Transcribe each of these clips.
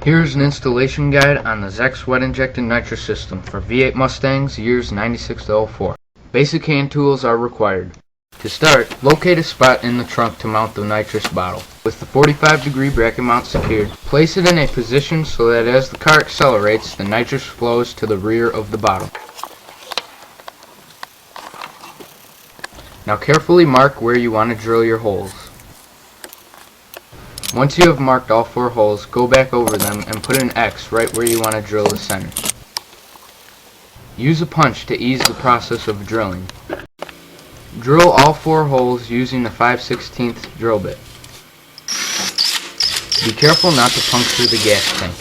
Here's an installation guide on the Zex wet injected nitrous system for V8 Mustangs years 96 to 04. Basic hand tools are required. To start, locate a spot in the trunk to mount the nitrous bottle. With the 45-degree bracket mount secured, place it in a position so that as the car accelerates, the nitrous flows to the rear of the bottle. Now carefully mark where you want to drill your holes. Once you have marked all 4 holes, go back over them and put an X right where you want to drill the center. Use a punch to ease the process of drilling. Drill all 4 holes using a 5/16 drill bit. Be careful not to puncture the gas tank.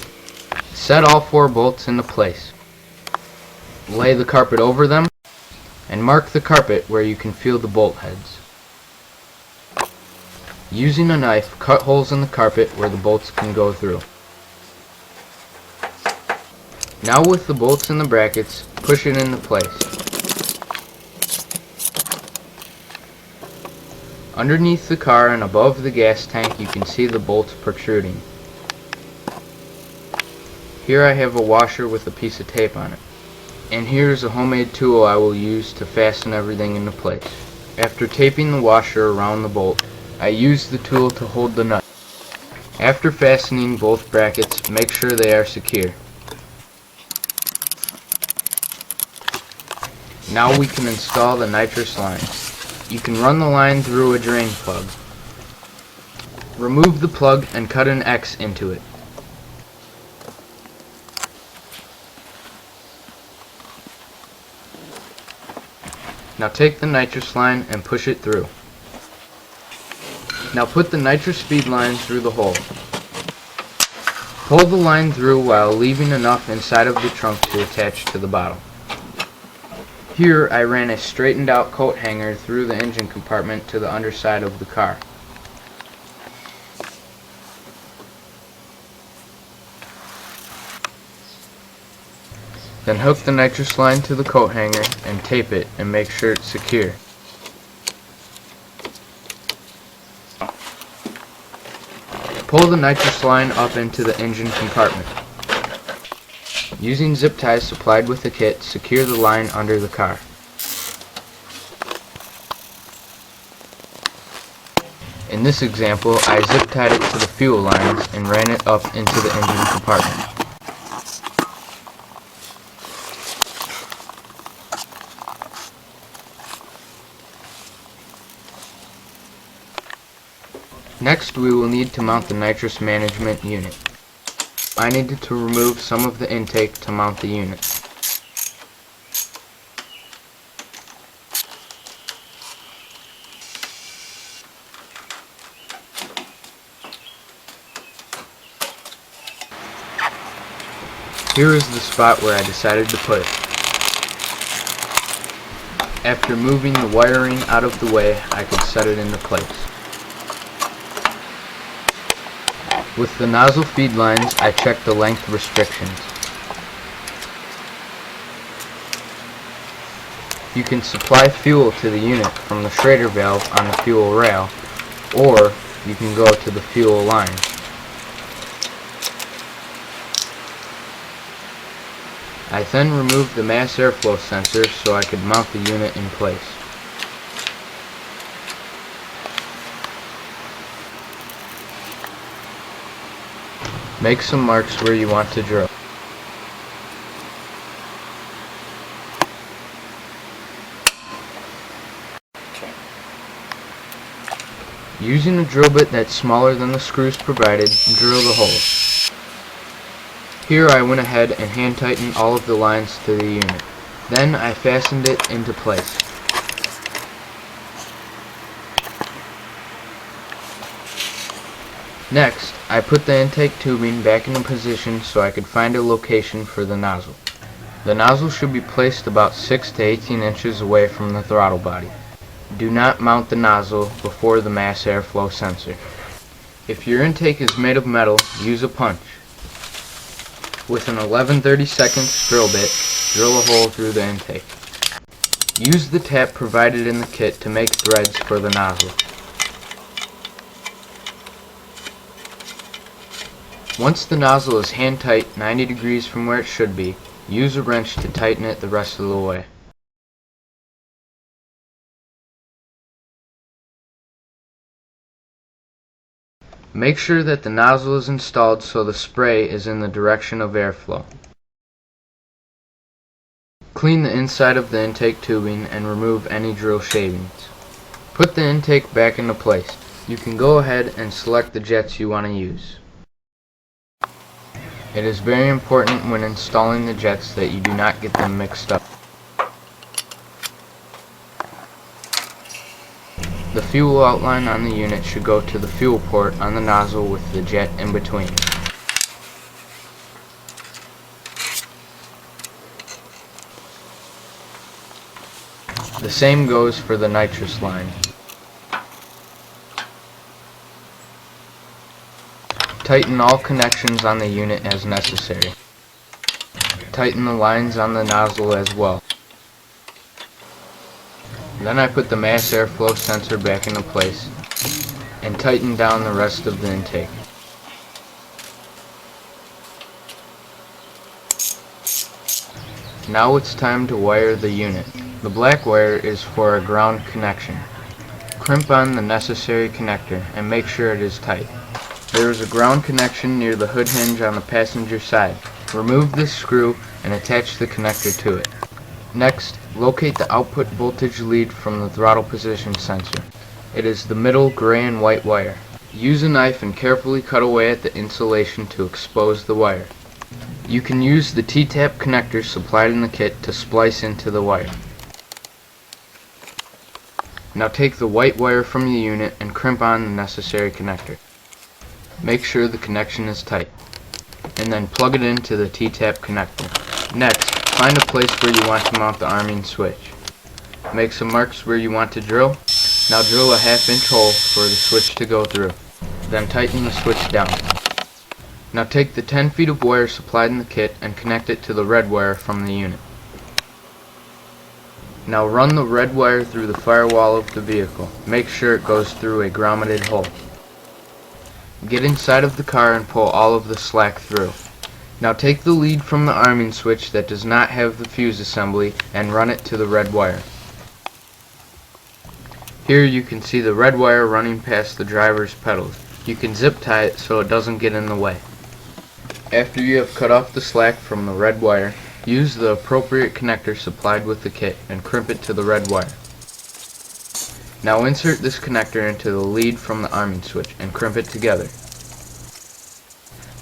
Set all 4 bolts into place. Lay the carpet over them and mark the carpet where you can feel the bolt heads. Using a knife, cut holes in the carpet where the bolts can go through. Now with the bolts in the brackets, push it into place. Underneath the car and above the gas tank you can see the bolts protruding. Here I have a washer with a piece of tape on it. And here is a homemade tool I will use to fasten everything into place. After taping the washer around the bolt, I use the tool to hold the nut. After fastening both brackets, make sure they are secure. Now we can install the nitrous line. You can run the line through a drain plug. Remove the plug and cut an X into it. Now take the nitrous line and push it through. Now put the nitrous feed line through the hole. Pull the line through while leaving enough inside of the trunk to attach to the bottle. Here I ran a straightened out coat hanger through the engine compartment to the underside of the car. Then hook the nitrous line to the coat hanger and tape it and make sure it's secure. Pull the nitrous line up into the engine compartment. Using zip ties supplied with the kit, secure the line under the car. In this example, I zip tied it to the fuel lines and ran it up into the engine compartment. Next, we will need to mount the nitrous management unit. I needed to remove some of the intake to mount the unit. Here is the spot where I decided to put it. After moving the wiring out of the way, I could set it into place. With the nozzle feed lines, I checked the length restrictions. You can supply fuel to the unit from the Schrader valve on the fuel rail, or you can go to the fuel line. I then removed the mass airflow sensor so I could mount the unit in place. Make some marks where you want to drill. Using a drill bit that's smaller than the screws provided, drill the holes. Here I went ahead and hand tightened all of the lines to the unit. Then I fastened it into place. Next, I put the intake tubing back into position so I could find a location for the nozzle. The nozzle should be placed about 6 to 18 inches away from the throttle body. Do not mount the nozzle before the mass airflow sensor. If your intake is made of metal, use a punch. With an 11/32 drill bit, drill a hole through the intake. Use the tap provided in the kit to make threads for the nozzle. Once the nozzle is hand tight 90 degrees from where it should be, use a wrench to tighten it the rest of the way. Make sure that the nozzle is installed so the spray is in the direction of airflow. Clean the inside of the intake tubing and remove any drill shavings. Put the intake back into place. You can go ahead and select the jets you want to use. It is very important when installing the jets that you do not get them mixed up. The fuel outline on the unit should go to the fuel port on the nozzle with the jet in between. The same goes for the nitrous line. Tighten all connections on the unit as necessary. Tighten the lines on the nozzle as well. Then I put the mass airflow sensor back into place and tighten down the rest of the intake. Now it's time to wire the unit. The black wire is for a ground connection. Crimp on the necessary connector and make sure it is tight. There is a ground connection near the hood hinge on the passenger side. Remove this screw and attach the connector to it. Next, locate the output voltage lead from the throttle position sensor. It is the middle gray and white wire. Use a knife and carefully cut away at the insulation to expose the wire. You can use the T-tap connector supplied in the kit to splice into the wire. Now take the white wire from the unit and crimp on the necessary connector. Make sure the connection is tight, and then plug it into the T-tap connector. Next, find a place where you want to mount the arming switch. Make some marks where you want to drill. Now drill a 1/2 inch hole for the switch to go through. Then tighten the switch down. Now take the 10 feet of wire supplied in the kit and connect it to the red wire from the unit. Now run the red wire through the firewall of the vehicle. Make sure it goes through a grommeted hole. Get inside of the car and pull all of the slack through. Now take the lead from the arming switch that does not have the fuse assembly and run it to the red wire. Here you can see the red wire running past the driver's pedals. You can zip tie it so it doesn't get in the way. After you have cut off the slack from the red wire, use the appropriate connector supplied with the kit and crimp it to the red wire. Now insert this connector into the lead from the arming switch and crimp it together.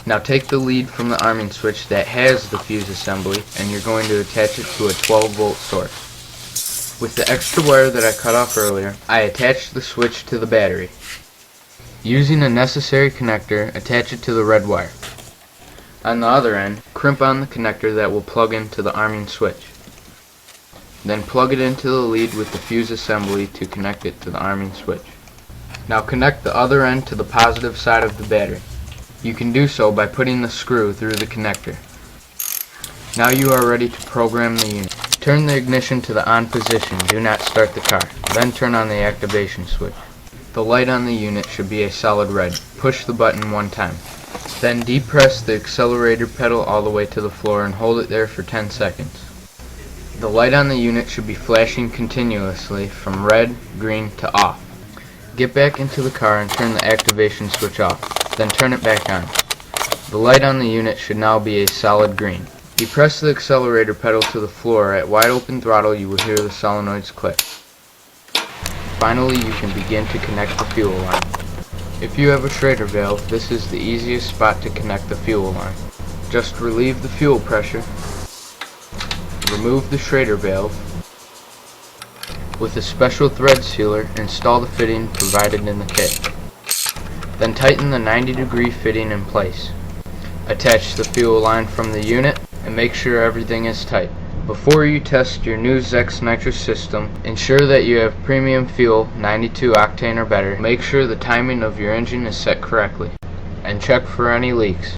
Now take the lead from the arming switch that has the fuse assembly and you're going to attach it to a 12-volt source. With the extra wire that I cut off earlier, I attached the switch to the battery. Using a necessary connector, attach it to the red wire. On the other end, crimp on the connector that will plug into the arming switch. Then plug it into the lead with the fuse assembly to connect it to the arming switch. Now connect the other end to the positive side of the battery. You can do so by putting the screw through the connector. Now you are ready to program the unit. Turn the ignition to the on position. Do not start the car. Then turn on the activation switch. The light on the unit should be a solid red. Push the button one time. Then depress the accelerator pedal all the way to the floor and hold it there for 10 seconds. The light on the unit should be flashing continuously from red, green to off. Get back into the car and turn the activation switch off, then turn it back on. The light on the unit should now be a solid green. Depress the accelerator pedal to the floor. At wide open throttle you will hear the solenoids click. Finally you can begin to connect the fuel line. If you have a Schrader valve, this is the easiest spot to connect the fuel line. Just relieve the fuel pressure. Remove the Schrader valve. With a special thread sealer, install the fitting provided in the kit. Then tighten the 90-degree fitting in place. Attach the fuel line from the unit and make sure everything is tight. Before you test your new Zex Nitrous system, ensure that you have premium fuel, 92 octane or better. Make sure the timing of your engine is set correctly, and check for any leaks.